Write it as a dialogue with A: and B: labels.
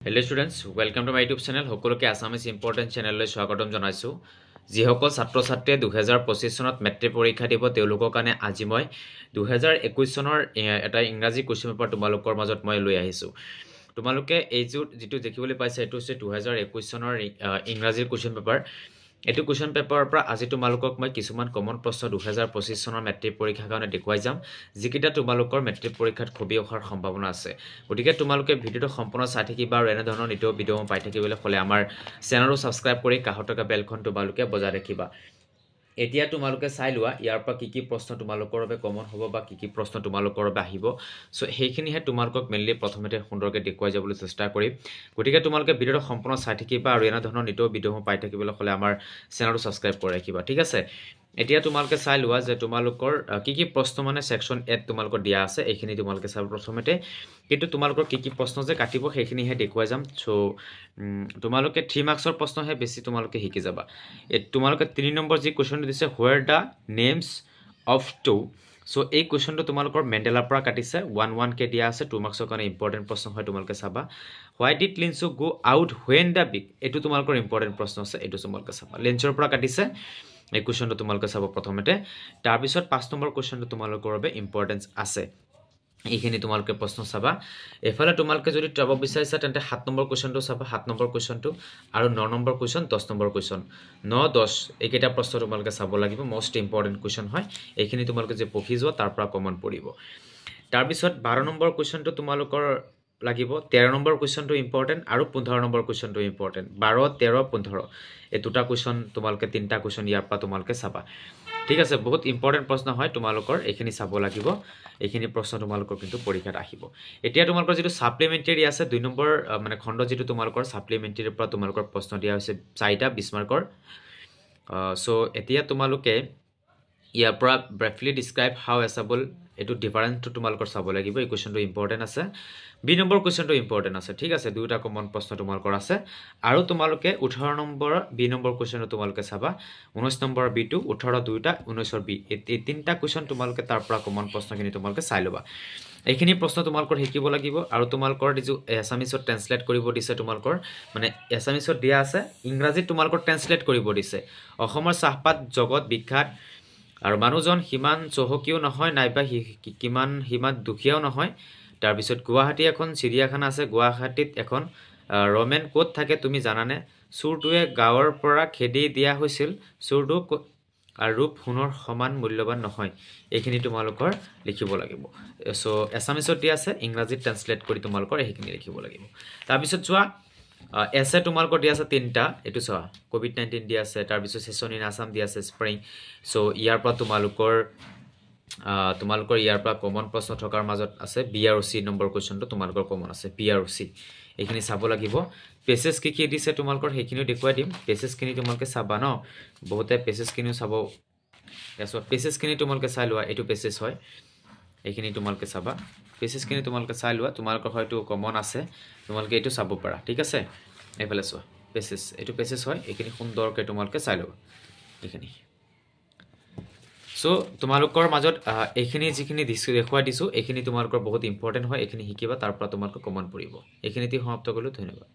A: Hello students, welcome to my YouTube channel. সকলোকে Assamese important চেনেললৈ স্বাগতম জনাইছো। যিসকল ছাত্ৰ ছাত্ৰীয়ে 2025 চনত মেট্ৰিক পৰীক্ষা দিব তেওঁলোকৰ কাৰণে আজি মই 2021 চনৰ এটা ইংৰাজী কোৱেশ্চন পেপাৰ তোমালোকৰ মাজত মই লৈ আহিছো। তোমালোকে এই যেটো দেখিবলৈ পাইছে এটো হৈছে 2021 চনৰ ইংৰাজীৰ কোৱেশ্চন পেপাৰ। এটো কোৱেশ্চন পেপাৰৰ পৰা আজি তোমালোকক মই কিছুমান কমন প্ৰশ্ন 2025 চনৰ মেট্ৰিক পৰীক্ষাৰ কাৰণে দেখুৱাই যাম যিকিটা তোমালোকৰ মেট্ৰিক পৰীক্ষাত খুবই অহাৰ সম্ভাৱনা আছে। গতিকে তোমালোকে ভিডিওটো সম্পূৰ্ণ চাই থাকিবা আৰু এনে ধৰণৰ নিতৌ ভিডিও পাই থাকিবলৈ হলে আমাৰ চেনেলটো সাবস্ক্ৰাইব কৰি কাষত থকা বেলখন তোমালোকে বজাই ৰাখিবা। এতিয়া তোমালোকে চাই লোৱা ইয়াৰ পৰা কি প্ৰশ্ন তোমালোকৰ বাবে কমন হ'ব বা কি প্ৰশ্ন তোমালোকৰ বাবে আহিব। সো সেইখিনিহে তোমালোকক মেইনলি প্ৰথমতে সুন্দৰকৈ দেখুৱাই যাবলৈ চেষ্টা কৰিম। গতিকে তোমালোকে ভিডিওটো সম্পূৰ্ণ চাই থাকিবা আৰু এনে ধৰণৰ নিতৌ ভিডিও পাই থাকিবলৈ হলে আমাৰ চেনেলটো সাবস্ক্ৰাইব কৰি ৰাখিবা। ঠিক আছে, এতিয়া তোমালোকে চাই লোৱা যে তোমালোকৰ কি প্ৰশ্ন মানে সেকশন 8 তোমালোকৰ দিয়া আছে। এইখিনি তোমালোকে চাব প্ৰথমতে, কিন্তু তোমালোকৰ কি প্ৰশ্ন যে কাটিব সেইখিনিহে দেখুৱাই যাম। সো তোমালোকে 3 মাৰ্কছৰ প্ৰশ্নহে বেছি তোমালোকে শিকি যাবা। তোমালোকে 3 নম্বৰ যি কোৱেশ্চনটো দিছে where the names of two. So এই কোৱেশ্চনটো তোমালোকৰ মেণ্ডেলাৰ পৰা কাটিছে 1 কে দিয়া আছে। 2 মাৰ্কছৰ কাৰণে ইম্পৰ্টেন্ট প্ৰশ্ন হয়, তোমালোকে চাবা। হোৱাই ডিড লিনচু go out when the big, এটো তোমালোকৰ ইম্পৰ্টেন্ট প্ৰশ্ন আছে, এটো তোমালোকে চাবা। লিনচৰ পৰা কাটিছে এই কোৱেশ্চনটো তোমালোকে চাব প্ৰথমতে। তাৰ পিছত 5 নম্বৰ কোৱেশ্চনটো তোমালোকৰ বাবে ইম্পৰ্টেন্স আছে, এইখিনি তোমালোকে প্ৰশ্ন চাবা। এফালে তোমালোকে যদি চাব বিচাৰিছা তেন্তে 7 নম্বৰ কোৱেশ্চনটো চাবা, 7 নম্বৰ কোৱেশ্চনটো আৰু 9 নম্বৰ কোৱেশ্চন, 10 নম্বৰ কোৱেশ্চন। 9 10 এইকেইটা প্ৰশ্ন তোমালোকে চাব লাগিব, মোস্ট ইম্পৰ্টেন্ট কোৱেশ্চন হয়। এইখিনি তোমালোকে যে পঢ়ি যোৱা তাৰ পৰা কমন পৰিব। তাৰ পিছত 12 নম্বৰ কোৱেশ্চনটো তোমালোকৰ লাগিব, 13 নম্বৰ কোৱেশ্চনটো ইম্পৰ্টেন্ট আৰু 15 নম্বৰ কোৱেশ্চনটো ইম্পৰ্টেন্ট। 12 13 15 এই দুটা কোৱেশ্চন তোমালোকে তিনটা কোৱেশ্চন ইয়াৰ পৰা তোমালোকে চাবা। ঠিক আছে, বহুত ইম্পৰ্টেন্ট প্ৰশ্ন হয়, তোমালোকৰ এইখিনি চাব লাগিব। এইখিনি প্ৰশ্ন তোমালোকৰ কিন্তু পৰীক্ষাত আহিব। এতিয়া তোমালোকৰ যেটো সাপ্লিমেন্টাৰী আছে 2 নম্বৰ মানে খণ্ড যেটো তোমালোকৰ সাপ্লিমেন্টাৰীৰ পৰা তোমালোকৰ প্ৰশ্ন দিয়া হৈছে 4টা 20 মাৰ্কৰ। সো এতিয়া তোমালোকে ইয়াৰ পৰা ব্ৰিফলি ডিসক্ৰাইব হাউ এসাবল এটো ডিফাৰেন্সটো তোমালোকৰ চাব লাগিব। এই কোৱেশ্চনটো ইম্পৰ্টেন্ট আছে। বি নম্বৰ কোৱেশ্চনটো ইম্পৰ্টেন্ট আছে। ঠিক আছে, দুটা কমন প্ৰশ্ন তোমালোকৰ আছে। আৰু তোমালোকে 18 নম্বৰ বি নম্বৰ কোৱেশ্চনটো তোমালোকে চাবা। 19 নম্বৰ বি টু 18 দুটা 19 বি এই তিনটা কোৱেশ্চন তোমালোকে তাৰ পৰা কমন প্ৰশ্নখিনি তোমালোকে চাই লবা। এইখিনি প্ৰশ্ন তোমালোকৰ শিকিব লাগিব। আৰু তোমালোকৰ যে এছামিছত ট্ৰান্সলেট কৰিব দিছে, তোমালোকৰ মানে এছামিছত দিয়া আছে, ইংৰাজীত তোমালোকৰ ট্ৰান্সলেট কৰিব দিছে। অসমৰ চাহপাত জগত বিখ্যাত আৰু মানুহজন সিমান চহকীও নহয় নাইবা কিমান হিমাত দুখীয়াও নহয়। তাৰ পিছত গুৱাহাটী এখন চিৰিয়াখানা আছে, গুৱাহাটীত এখন ৰমেন কোট থাকে তুমি জানানে? চুৰটোৱে গাঁৱৰ পৰা খেদি দিয়া হৈছিল, চুৰটো আৰু ৰূপ সোণৰ সমান মূল্যৱান নহয়। এইখিনি তোমালোকৰ লিখিব লাগিব। সো এছামিছত দিয়া আছে, ইংৰাজীত ট্ৰান্সলেট কৰি তোমালোকৰ এইখিনি লিখিব লাগিব। তাৰ পিছত চোৱা এছে তোমালোকৰ দিয়া আছে 3টা, এটো চোৱা কোভিড-19 দিয়া আছে, তাৰ পিছত সেশন ইন আসাম দিয়া আছে স্প্ৰিং। সো ইয়াৰ পৰা তোমালোকৰ ইয়াৰ পৰা কমন প্ৰশ্ন থকাৰ মাজত আছে বি আৰু সি নম্বৰ কোৱেশ্চনটো তোমালোকৰ কমন আছে, বি আৰু সি। এইখিনি চাব লাগিব। পেছেজ কি দিছে তোমালোকৰ সেইখিনিও দেখুৱাই দিম। পেছেজখিনি তোমালোকে চাবা ন, বহুতে পেছেজখিনিও চাব। এছত পেছেজখিনি তোমালোকে চাই লোৱা, এটো পেছেজ হয়, এইখিনি তোমালোকে চাবা। পেছেজখিনি তোমালোকে চাই লোৱা, তোমালোকৰ হয়তো কমন আছে, তোমালোকে এটো চাব পাৰা। ঠিক আছে, এইফালে চোৱা পেছেজ, এটো পেছেজ হয়, এইখিনি সুন্দৰকৈ তোমালোকে চাই লোৱা এইখিনি। সো তোমালোকৰ মাজত এইখিনি যিখিনি দেখুৱাই দিছো এইখিনি তোমালোকৰ বহুত ইম্পৰ্টেন্ট হয়, এইখিনি শিকিবা, তাৰ পৰা তোমালোকৰ কমন পৰিব। এইখিনিতে সমাপ্ত কৰিলো, ধন্যবাদ।